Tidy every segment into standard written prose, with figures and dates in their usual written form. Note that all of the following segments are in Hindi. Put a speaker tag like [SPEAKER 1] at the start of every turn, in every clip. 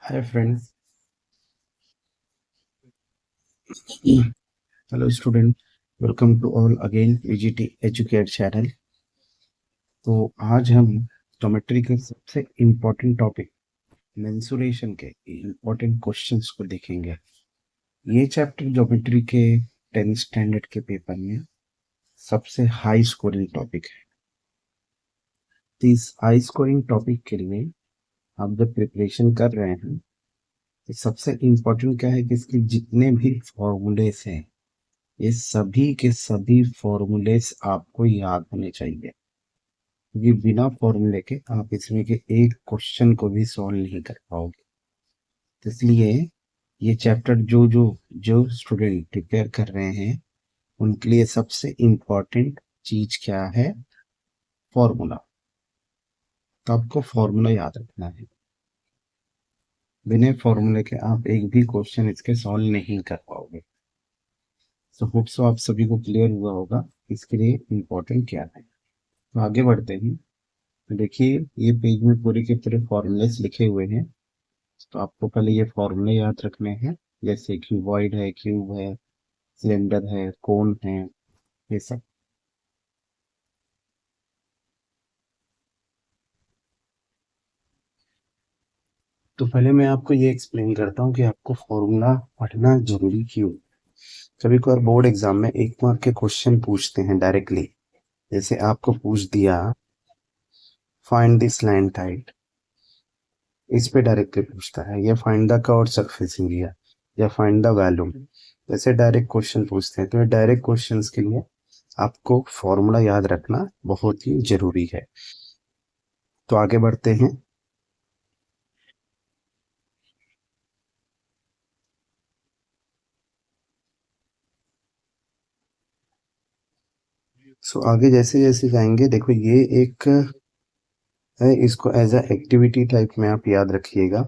[SPEAKER 1] Hi friends, hello student, welcome to all again VGT Educate channel। तो आज हम ज्योमेट्री के सबसे इम्पोर्टेंट टॉपिक मेंसुरेशन के इम्पोर्टेंट क्वेश्चंस को देखेंगे। ये चैप्टर ज्योमेट्री के 10th स्टैंडर्ड के पेपर में सबसे हाई स्कोरिंग टॉपिक है। तो इस हाई स्कोरिंग टॉपिक के लिए आप जब प्रिपरेशन कर रहे हैं तो सबसे इम्पोर्टेंट क्या है कि इसके जितने भी फॉर्मूलेस हैं ये सभी के सभी फॉर्मूलेस आपको याद होने चाहिए, क्योंकि बिना फॉर्मूले के आप इसमें के एक क्वेश्चन को भी सॉल्व नहीं कर पाओगे। तो इसलिए ये चैप्टर जो जो जो स्टूडेंट प्रिपेयर कर रहे हैं उनके लिए सबसे इम्पोर्टेंट चीज क्या है? फॉर्मूला। तो आपको फॉर्मूला याद रखना है। बिना फॉर्मूले के आप एक भी क्वेश्चन इसके सॉल्व नहीं कर पाओगे। सो होप सो आप सभी को क्लियर हुआ होगा इसके लिए इम्पोर्टेंट क्या है। तो आगे बढ़ते हैं। तो देखिए, ये पेज में पूरे के पूरे फॉर्मूलेस लिखे हुए हैं। तो आपको पहले ये फॉर्मूले याद रखने हैं, जैसे क्यूबॉइड है, क्यूब है, सिलेंडर है, कोन है, ये सब। तो पहले मैं आपको ये एक्सप्लेन करता हूँ कि आपको फॉर्मूला पढ़ना जरूरी क्यों। कभी कभार बोर्ड एग्जाम में 1 मार्क के क्वेश्चन पूछते हैं डायरेक्टली। जैसे आपको पूछ दिया फाइंड दिस लैंड हाइट, इस पे डायरेक्टली पूछता है, या find the curve surface area, या फाइंड द वॉल्यूम। जैसे डायरेक्ट क्वेश्चन पूछते हैं तो डायरेक्ट क्वेश्चंस के लिए आपको फॉर्मूला याद रखना बहुत ही जरूरी है। तो आगे बढ़ते हैं। सो आगे जैसे जैसे जाएंगे, देखो ये एक है, इसको एज अ एक्टिविटी टाइप में आप याद रखिएगा।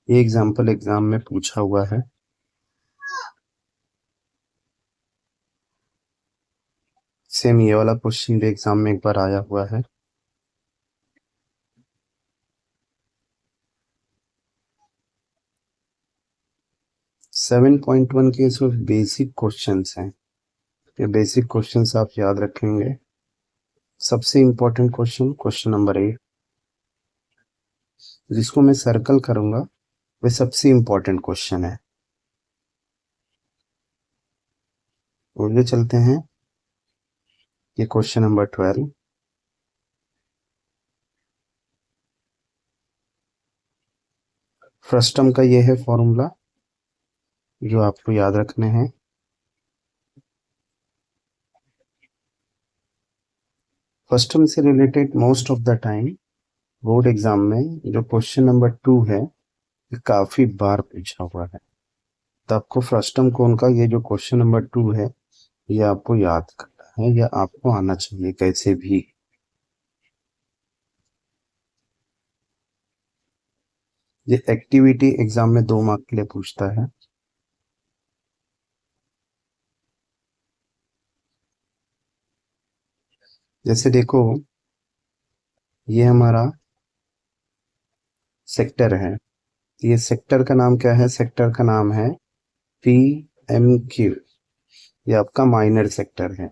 [SPEAKER 1] ये एग्जाम्पल एग्जाम में पूछा हुआ है। सेम ये वाला क्वेश्चन भी एग्जाम में एक बार आया हुआ है। 7.1 के सिर्फ बेसिक क्वेश्चंस हैं। ये बेसिक क्वेश्चंस आप याद रखेंगे। सबसे इंपॉर्टेंट क्वेश्चन, क्वेश्चन नंबर 8, जिसको मैं सर्कल करूंगा, वह सबसे इंपॉर्टेंट क्वेश्चन है। आगे चलते हैं। ये क्वेश्चन नंबर 12। फ्रस्टम का ये है फॉर्मूला जो आपको याद रखने हैं। फ्रस्टम से related most of the time board exam में जो क्वेश्चन नंबर 2 है, ये काफी बार पूछा हुआ है। तो आपको फ्रस्टम कोण का ये जो क्वेश्चन नंबर 2 है, ये आपको याद करना है या आपको आना चाहिए कैसे भी। ये एक्टिविटी एग्जाम में 2 मार्क के लिए पूछता है। जैसे देखो, ये हमारा सेक्टर है। ये सेक्टर का नाम क्या है? सेक्टर का नाम है PMQ। ये आपका माइनर सेक्टर है।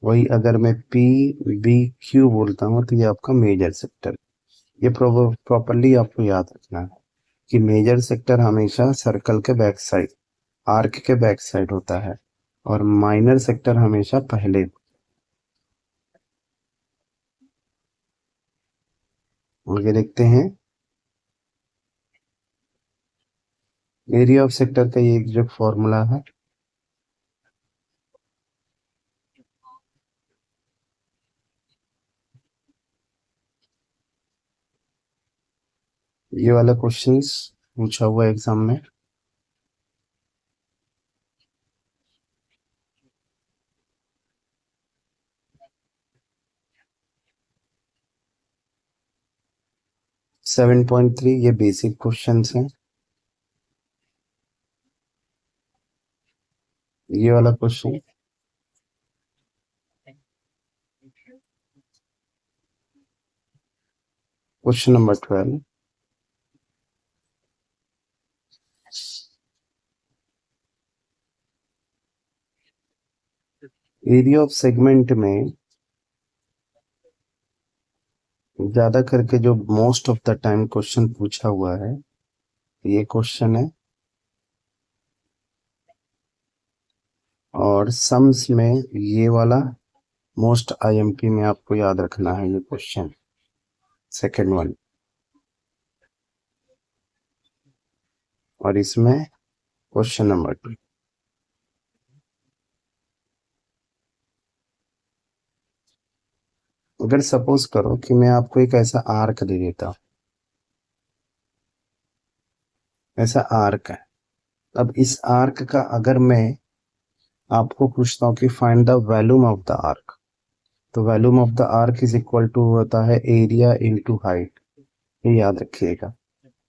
[SPEAKER 1] वही अगर मैं PBQ बोलता हूँ तो ये आपका मेजर सेक्टर। ये प्रॉपरली आपको याद रखना है कि मेजर सेक्टर हमेशा सर्कल के बैक साइड, आर्क के बैक साइड होता है, और माइनर सेक्टर हमेशा पहले। आगे देखते हैं। एरिया ऑफ सेक्टर का ये एक जो फॉर्मूला है, ये वाला क्वेश्चंस पूछा हुआ एग्जाम में। 7.3 ये बेसिक क्वेश्चंस हैं। ये वाला question question number 12, area of segment में ज्यादा करके जो most of the time question पूछा हुआ है ये क्वेश्चन है, और सम्स में ये वाला मोस्ट आईएमपी में आपको याद रखना है ये क्वेश्चन, सेकंड वन। और इसमें क्वेश्चन नंबर 2, अगर सपोज करो कि मैं आपको एक ऐसा आर्क दे देता हूं, ऐसा आर्क है। अब इस आर्क का अगर मैं आपको पूछता हूँ कि find the volume of the arc, तो volume of the arc is equal to होता है एरिया इनटू हाइट। ये याद रखिएगा।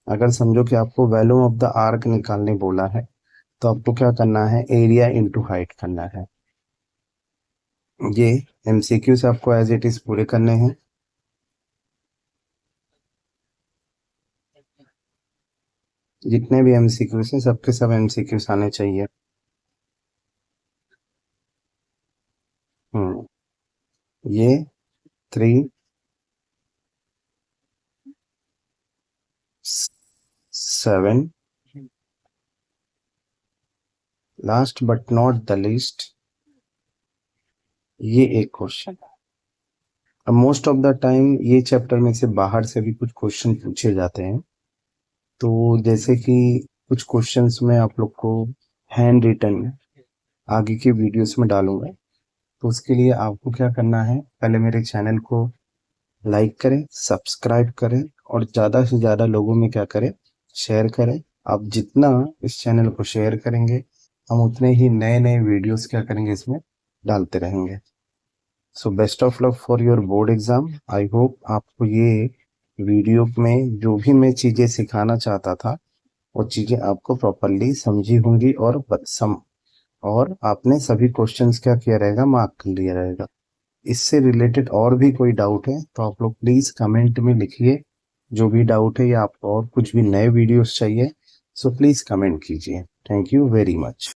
[SPEAKER 1] अगर समझो कि आपको वॉल्यूम ऑफ द आर्क निकालने बोला है तो आपको क्या करना है, एरिया इनटू हाइट करना है। ये एमसीक्यू से आपको एज इट इज पूरे करने हैं। जितने भी एमसीक्यूज हैं सबके सब एमसीक्यूज आने चाहिए। ये 3 7, last but not the least ये एक क्वेश्चन। अब मोस्ट ऑफ द टाइम ये चैप्टर में से बाहर से भी कुछ क्वेश्चन पूछे जाते हैं, तो जैसे कि कुछ क्वेश्चंस में आप लोग को हैंड रिटन आगे के वीडियोस में डालूंगा। तो उसके लिए आपको क्या करना है, पहले मेरे चैनल को लाइक करें, सब्सक्राइब करें और ज़्यादा से ज़्यादा लोगों में क्या करें, शेयर करें। आप जितना इस चैनल को शेयर करेंगे हम उतने ही नए नए वीडियोस क्या करेंगे इसमें डालते रहेंगे। So best of luck for your board exam. I hope आपको ये वीडियो में जो भी मैं चीज़ें सिखाना चाहता था वो चीज़ें आपको प्रॉपरली समझी होंगी और आपने सभी क्वेश्चंस क्या किया रहेगा, मार्क कर लिया रहेगा। इससे रिलेटेड और भी कोई डाउट है तो आप लोग प्लीज़ कमेंट में लिखिए जो भी डाउट है, या आपको और कुछ भी नए वीडियोस चाहिए सो प्लीज़ कमेंट कीजिए। Thank you very much.